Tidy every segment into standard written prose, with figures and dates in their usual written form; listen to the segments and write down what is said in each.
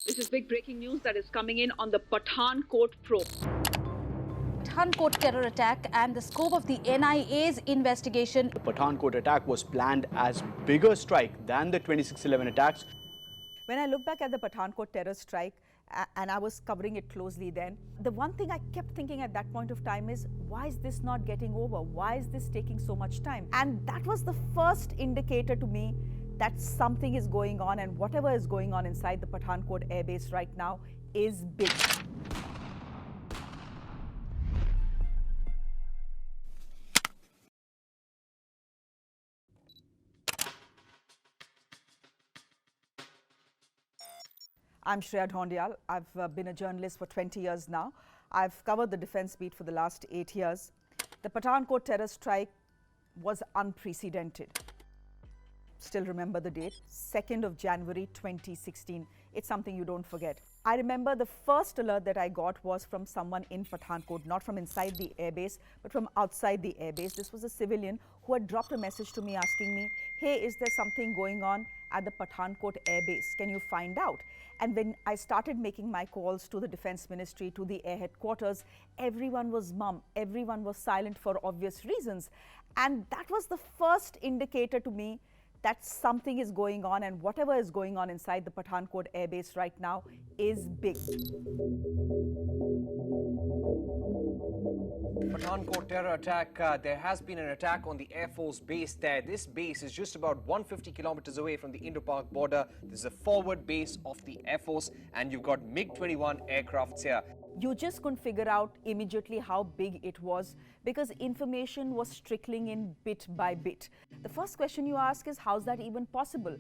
This is big breaking news that is coming in on the Pathankot probe. Pathankot terror attack and the scope of the NIA's investigation. The Pathankot attack was planned as bigger strike than the 26/11 attacks. When I look back at the Pathankot terror strike, and I was covering it closely then, the one thing I kept thinking at that point of time is, why is this not getting over? Why is this taking so much time? And that was the first indicator to me that something is going on, and whatever is going on inside the Pathankot airbase right now is big. I'm Shreya Dhoundial. I've been a journalist for 20 years now. I've covered the defense beat for the last 8 years. The Pathankot terror strike was unprecedented. Still remember the date, 2nd of January 2016. It's something you don't forget. I remember the first alert that I got was from someone in Pathankot, not from inside the airbase, but from outside the airbase. This was a civilian who had dropped a message to me asking me, hey, is there something going on at the Pathankot airbase? Can you find out? And when I started making my calls to the Defense Ministry, to the Air Headquarters, everyone was mum. Everyone was silent for obvious reasons. And that was the first indicator to me that something is going on, and whatever is going on inside the Pathankot airbase right now is big. Pathankot terror attack. There has been an attack on the Air Force base there. This base is just about 150 kilometers away from the Indo-Pak border. This is a forward base of the Air Force, and you've got MiG-21 aircrafts here. You just couldn't figure out immediately how big it was because information was trickling in bit by bit. The first question you ask is, how's that even possible?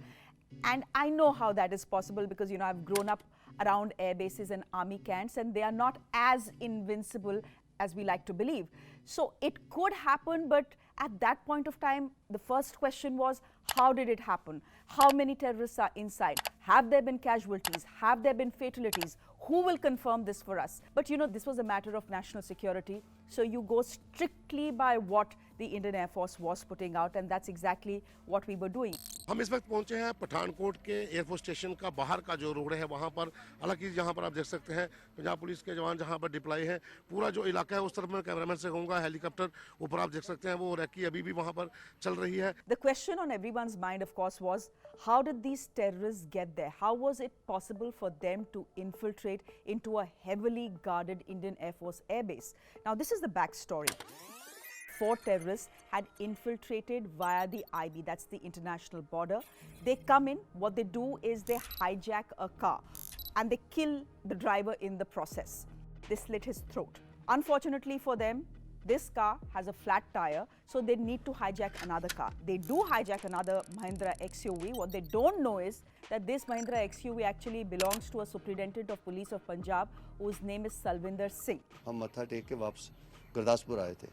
And I know how that is possible because, I've grown up around air bases and army camps, and they are not as invincible as we like to believe. So it could happen, but at that point of time, the first question was, how did it happen? How many terrorists are inside? Have there been casualties? Have there been fatalities? Who will confirm this for us? But this was a matter of national security. So you go strictly by what the Indian Air Force was putting out, and that's exactly what we were doing. हम इस वक्त पहुंचे हैं पठानकोट के air force station का बाहर का जो रोड है वहां पर, हालांकि जहां पर आप देख सकते हैं पंजाब पुलिस के जवान जहां पर डिप्लॉय हैं, पूरा जो इलाका है उस तरफ मैं कैमरामैन से कहूंगा, हेलीकॉप्टर ऊपर आप देख सकते हैं, वो रैकी अभी भी वहां पर चल रही है. The question on everyone's mind, of course, was how did these terrorists get there? How was it possible for them to infiltrate into a heavily guarded Indian Air Force airbase? Now, this is the backstory. 4 terrorists had infiltrated via the IB, that's the international border. They come in, what they do is they hijack a car and they kill the driver in the process. They slit his throat. Unfortunately for them, this car has a flat tire, so they need to hijack another car. They do hijack another Mahindra XUV. What they don't know is that this Mahindra XUV actually belongs to a superintendent of police of Punjab whose name is Salvinder Singh. हम मत्था take के वापस गुरदासपुर आए थे.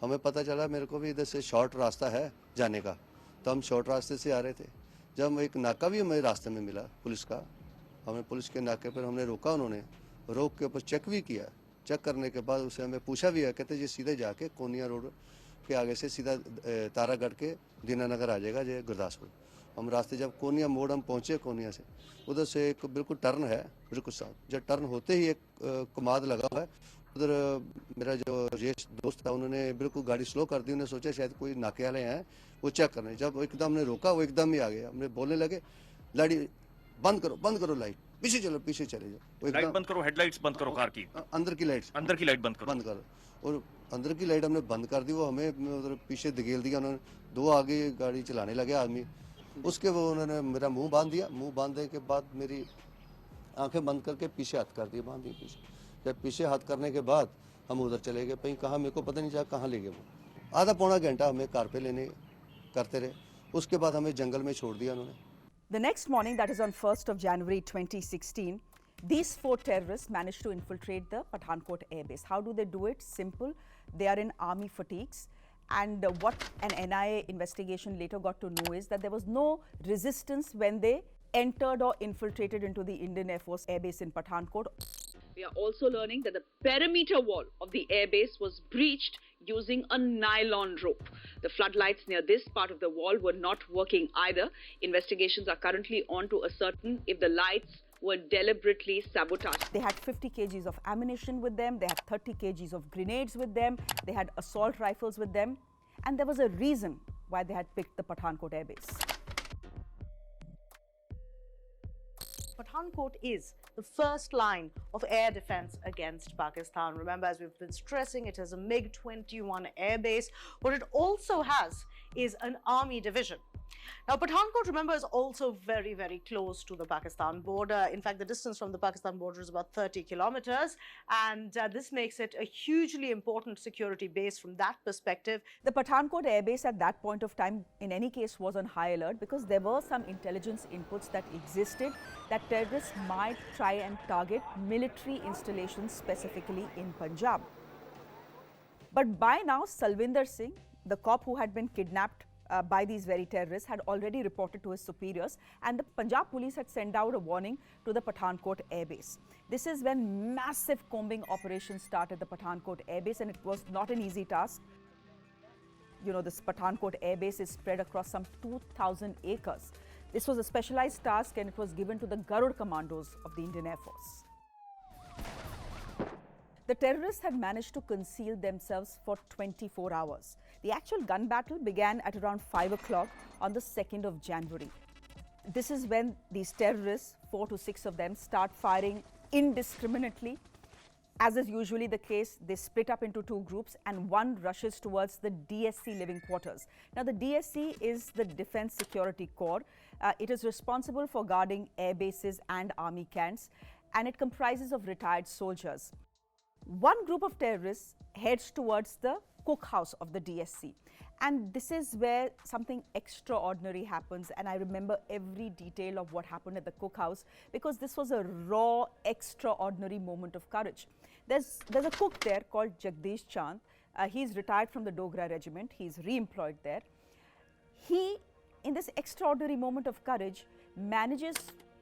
हमें पता चला मेरे को भी इधर से शॉर्ट रास्ता है जाने का, तो हम शॉर्ट रास्ते से आ रहे थे. जब एक नाका भी हमें रास्ते में मिला पुलिस का, हमें पुलिस के नाके पर हमने रोका, उन्होंने रोक के ऊपर चेक भी किया. चेक करने के बाद उसे हमें पूछा भी है, कहते जी सीधे जाके कोनिया रोड के आगे से सीधा तारागढ़ के दीनानगर आ जाएगा ये गुरदासपुर. हम रास्ते जब कोनिया मोड़ हम पहुँचे, कोनिया से उधर से एक बिल्कुल टर्न है, बिल्कुल साफ. जब टर्न होते ही एक कमाद लगा हुआ है, उधर मेरा जो रेस दोस्त था उन्होंने बिल्कुल गाड़ी स्लो कर दी. उन्होंने सोचा शायद कोई नाके वाले हैं, वो चेक करने. जब एकदम हमने रोका, वो एकदम ही आ गया. हमने बोलने लगे लाइट बंद करो लाइट, पीछे चले जाओ. लाइट बंद करो, हेडलाइट्स बंद करो कार की, अंदर की लाइट बंद करो. और अंदर की लाइट हमने बंद कर दी. वो हमें उधर पीछे धकेल दिया उन्होंने. 2 आगे गाड़ी चलाने लगे आदमी. उसके वो उन्होंने मेरा मुंह बांध दिया. मुंह बांधने के बाद मेरी आंखें बंद करके पीछे हाथ कर दिए, बांध दिए पीछे. जब पीछे हाथ करने के बाद हम उधर चले गए. कहीं कहाँ मेरे को पता नहीं चला कहाँ ले गए. वो आधा पौना घंटा हमें कार पे लेने करते रहे. उसके बाद हमें जंगल में छोड़ दिया उन्होंने. The next morning, that is on 1st of January 2016, these 4 terrorists managed to infiltrate the Pathankot airbase. How do they do it? Simple. They are in army fatigues. And what an NIA investigation later got to know is that there was no resistance when they entered or infiltrated into the Indian Air Force airbase in Pathankot. We are also learning that the perimeter wall of the airbase was breached using a nylon rope. The floodlights near this part of the wall were not working either. Investigations are currently on to ascertain if the lights were deliberately sabotaged. They had 50 kgs of ammunition with them, they had 30 kgs of grenades with them, they had assault rifles with them, and there was a reason why they had picked the Pathankot airbase. Pathankot is the first line of air defense against Pakistan. Remember, as we've been stressing, it has a MiG-21 airbase. What it also has is an army division. Now, Pathankot, remember, is also very, very close to the Pakistan border. In fact, the distance from the Pakistan border is about 30 kilometers, and this makes it a hugely important security base from that perspective. The Pathankot airbase at that point of time, in any case, was on high alert because there were some intelligence inputs that existed that terrorists might try and target military installations specifically in Punjab. But by now, Salvinder Singh, the cop who had been kidnapped by these very terrorists, had already reported to his superiors, and the Punjab police had sent out a warning to the Pathankot airbase. This is when massive combing operations started at the Pathankot airbase, and it was not an easy task. You know, this Pathankot airbase is spread across some 2,000 acres. This was a specialized task, and it was given to the Garud commandos of the Indian Air Force. The terrorists had managed to conceal themselves for 24 hours. The actual gun battle began at around 5 o'clock on the 2nd of January. This is when these terrorists, 4 to 6 of them, start firing indiscriminately. As is usually the case, they split up into two groups and one rushes towards the DSC living quarters. Now, the DSC is the Defence Security Corps. It is responsible for guarding air bases and army camps, and it comprises of retired soldiers. One group of terrorists heads towards the cookhouse of the DSC, and this is where something extraordinary happens, and I remember every detail of what happened at the cookhouse because this was a raw, extraordinary moment of courage. There's a cook there called Jagdish Chand. He's retired from the Dogra regiment. He's re-employed there. He, in this extraordinary moment of courage, manages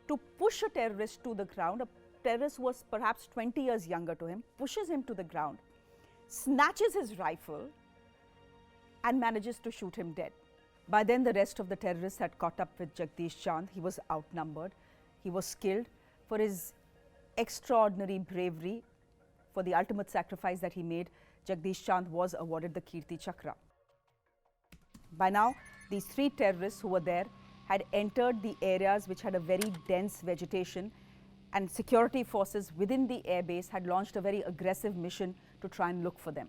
to push a terrorist to the ground. A terrorist who was perhaps 20 years younger to him, pushes him to the ground, snatches his rifle and manages to shoot him dead. By then, the rest of the terrorists had caught up with Jagdish Chand. He was outnumbered. He was killed. For his extraordinary bravery, for the ultimate sacrifice that he made, Jagdish Chand was awarded the Kirti Chakra. By now, these three terrorists who were there had entered the areas which had a very dense vegetation, and security forces within the airbase had launched a very aggressive mission to try and look for them.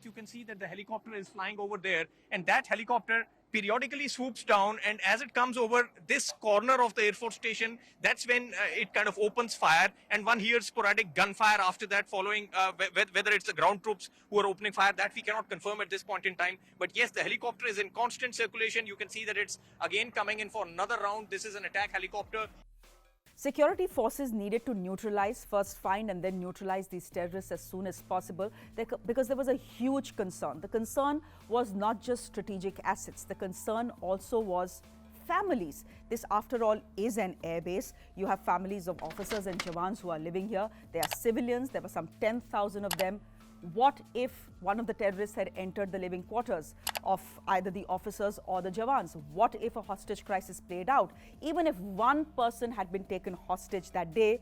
You can see that the helicopter is flying over there, and that helicopter periodically swoops down, and as it comes over this corner of the Air Force station, that's when it kind of opens fire, and one hears sporadic gunfire after that following, whether it's the ground troops who are opening fire, that we cannot confirm at this point in time. But yes, the helicopter is in constant circulation. You can see that it's again coming in for another round. This is an attack helicopter. Security forces needed to neutralize, first find and then neutralize these terrorists as soon as possible because there was a huge concern. The concern was not just strategic assets. The concern also was families. This, after all, is an airbase. You have families of officers and jawans who are living here. They are civilians. There were some 10,000 of them. What if one of the terrorists had entered the living quarters of either the officers or the jawans? What if a hostage crisis played out? Even if one person had been taken hostage that day,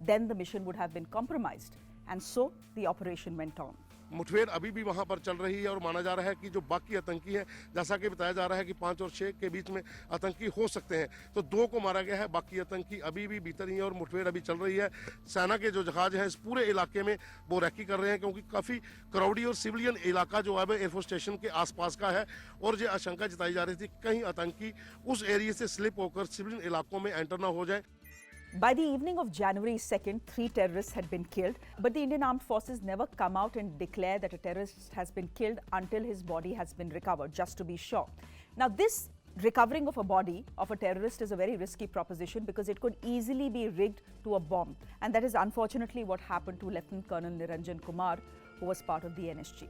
then the mission would have been compromised. And so the operation went on. मुठभेड़ अभी भी वहां पर चल रही है और माना जा रहा है कि जो बाकी आतंकी हैं, जैसा कि बताया जा रहा है कि 5 और 6 के बीच में आतंकी हो सकते हैं, तो 2 को मारा गया है, बाकी आतंकी अभी भी भीतर ही हैं और मुठभेड़ अभी चल रही है। सेना के जो जहाज हैं इस पूरे इलाके में वो रैकी कर रहे हैं क्योंकि काफ़ी क्राउडी और सिविलियन इलाका जो है एयरफोर्स स्टेशन के आसपास का है और ये आशंका जताई जा रही थी कहीं आतंकी उस एरिया से स्लिप होकर सिविलियन इलाकों में एंटर ना हो जाए। By the evening of January 2nd, 3 terrorists had been killed, but the Indian Armed Forces never come out and declare that a terrorist has been killed until his body has been recovered, just to be sure. Now, this recovering of a body of a terrorist is a very risky proposition because it could easily be rigged to a bomb, and that is unfortunately what happened to Lieutenant Colonel Niranjan Kumar, who was part of the NSG.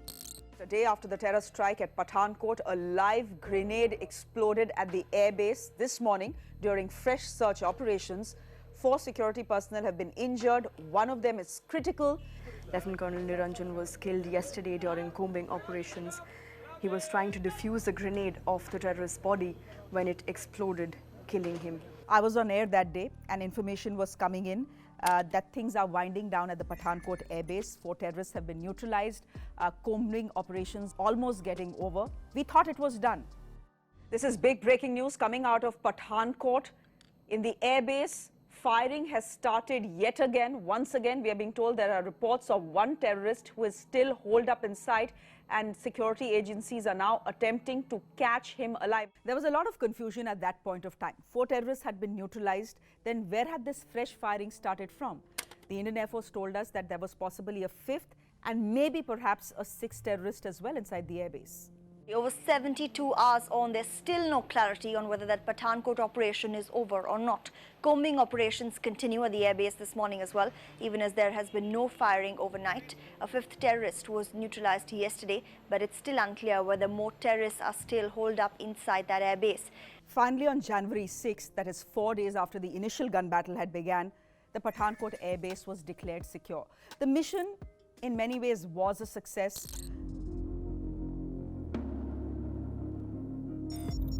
The day after the terror strike at Pathankot, a live grenade exploded at the airbase this morning during fresh search operations. 4 security personnel have been injured. One of them is critical. Lieutenant Colonel Niranjan was killed yesterday during combing operations. He was trying to defuse a grenade off the terrorist's body when it exploded, killing him. I was on air that day and information was coming in that things are winding down at the Pathankot airbase. 4 terrorists have been neutralized, combing operations almost getting over. We thought it was done. This is big breaking news coming out of Pathankot. In the airbase, firing has started yet again. Once again, we are being told there are reports of one terrorist who is still holed up inside, and security agencies are now attempting to catch him alive. There was a lot of confusion at that point of time. 4 terrorists had been neutralized. Then where had this fresh firing started from? The Indian Air Force told us that there was possibly a 5th and maybe perhaps a 6th terrorist as well inside the airbase. Over 72 hours on, there's still no clarity on whether that Pathankot operation is over or not. Combing operations continue at the airbase this morning as well, even as there has been no firing overnight. A 5th terrorist was neutralized yesterday, but it's still unclear whether more terrorists are still holed up inside that airbase. Finally, on January 6th, that is 4 days after the initial gun battle had begun, the Pathankot airbase was declared secure. The mission, in many ways, was a success.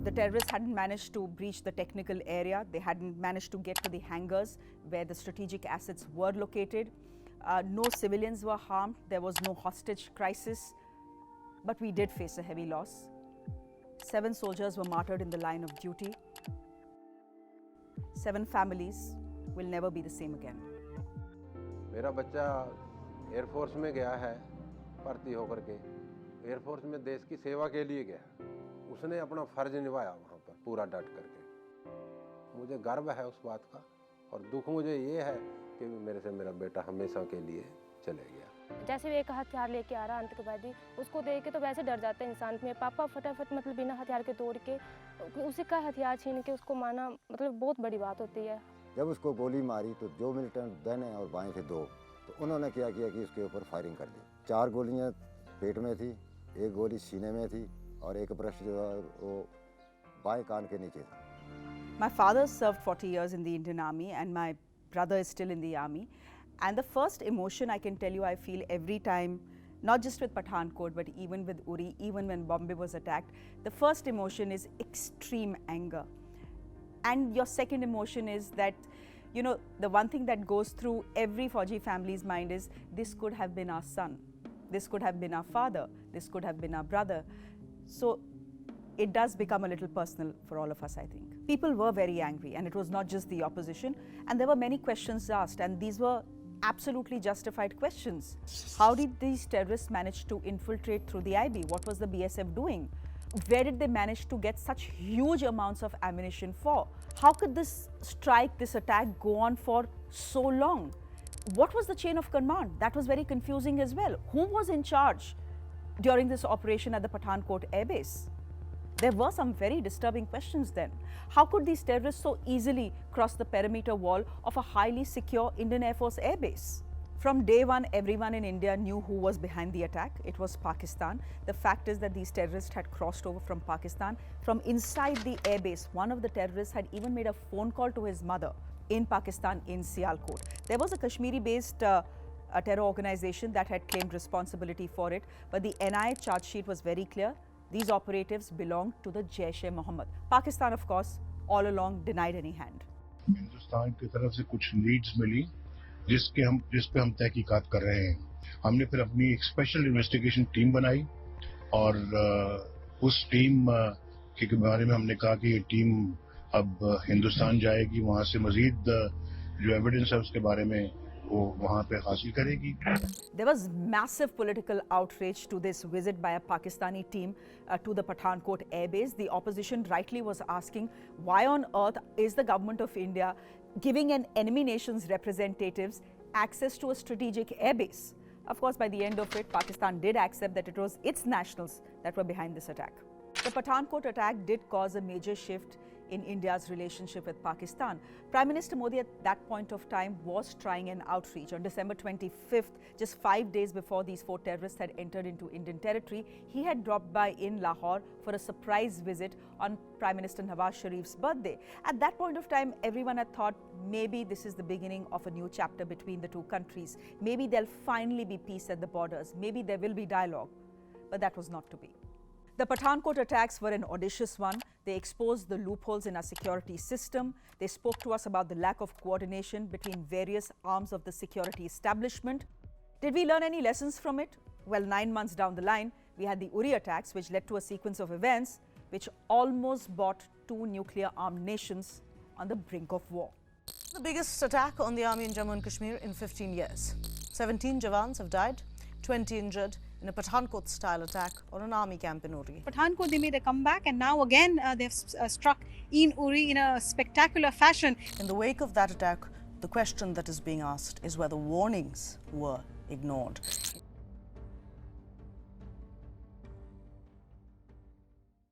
The terrorists hadn't managed to breach the technical area. They hadn't managed to get to the hangars where the strategic assets were located. No civilians were harmed. There was no hostage crisis. But we did face a heavy loss. 7 soldiers were martyred in the line of duty. 7 families will never be the same again. मेरा बच्चा air force में गया है भर्ती होकर के air force में देश की सेवा के लिए गया उसने अपना फर्ज निभाया वहाँ पर पूरा डट करके मुझे गर्व है उस बात का और दुख मुझे ये है कि मेरे से मेरा बेटा हमेशा के लिए चले गया जैसे एक हथियार लेके आ रहा आतंकवादी उसको देख के तो वैसे डर जाते हैं इंसान में पापा फटाफट मतलब बिना हथियार के तोड़ के उसी का हथियार छीन के उसको मारना मतलब बहुत बड़ी बात होती है। जब उसको गोली मारी तो 2 मिलिटेंट दाहिने और बाएं थे 2 तो उन्होंने क्या किया कि उसके ऊपर फायरिंग कर दी। 4 गोलियां पेट में थी, 1 गोली सीने में थी और एक ब्रश जो है वो बाएं कान के नीचे था। My father served 40 years in the Indian Army and my brother is still in the army. And the first emotion I can tell you I feel every time, not just with Pathankot but even with Uri, even when Bombay was attacked, the first emotion is extreme anger. And your second emotion is that, you know, the one thing that goes through every Fauji family's mind is this could have been our son, this could have been our father, this could have been our brother. So it does become a little personal for all of us, I think. People were very angry and it was not just the opposition, and there were many questions asked and these were absolutely justified questions. How did these terrorists manage to infiltrate through the IB? What was the BSF doing? Where did they manage to get such huge amounts of ammunition for? How could this strike, this attack go on for so long? What was the chain of command? That was very confusing as well. Who was in charge during this operation at the Pathankot airbase? There were some very disturbing questions then. How could these terrorists so easily cross the perimeter wall of a highly secure Indian Air Force airbase? From day one, everyone in India knew who was behind the attack. It was Pakistan. The fact is that these terrorists had crossed over from Pakistan. From inside the airbase, one of the terrorists had even made a phone call to his mother in Pakistan, in Sialkot. There was a Kashmiri-based terror organization that had claimed responsibility for it, but the NI charge sheet was very clear. These operatives belonged to the Jaish-e-Mohammed. Pakistan, of course, all along denied any hand. Hindustan की तरफ से कुछ Leeds मिली जिस पे हम तहकीकात कर रहे हैं। हमने फिर अपनी एक स्पेशल इन्वेस्टिगेशन टीम बनाई और उस टीम के बारे में हमने कहा कि ये टीम अब हिंदुस्तान जाएगी, वहाँ से मजीद जो एविडेंस है उसके बारे में वो वहाँ पे हासिल करेगी। There was massive political outrage to this visit by a Pakistani team to the Pathankot airbase. The opposition rightly was asking why on earth is the government of India giving an enemy nation's representatives access to a strategic airbase. Of course, by the end of it, Pakistan did accept that it was its nationals that were behind this attack. The Pathankot attack did cause a major shift in India's relationship with Pakistan. Prime Minister Modi at that point of time was trying an outreach. On December 25th, just 5 days before these 4 terrorists had entered into Indian territory, he had dropped by in Lahore for a surprise visit on Prime Minister Nawaz Sharif's birthday. At that point of time, everyone had thought maybe this is the beginning of a new chapter between the two countries. Maybe there'll finally be peace at the borders. Maybe there will be dialogue. But that was not to be. The Pathankot attacks were an audacious one. They exposed the loopholes in our security system. They spoke to us about the lack of coordination between various arms of the security establishment. Did we learn any lessons from it? Well, 9 months down the line, we had the Uri attacks, which led to a sequence of events which almost brought two nuclear-armed nations on the brink of war. The biggest attack on the army in Jammu and Kashmir in 15 years. 17 Jawans have died, 20 injured in a Pathankot-style attack on an army camp in Uri. Pathankot, they made a comeback, and now again they've struck in Uri in a spectacular fashion. In the wake of that attack, the question that is being asked is whether warnings were ignored.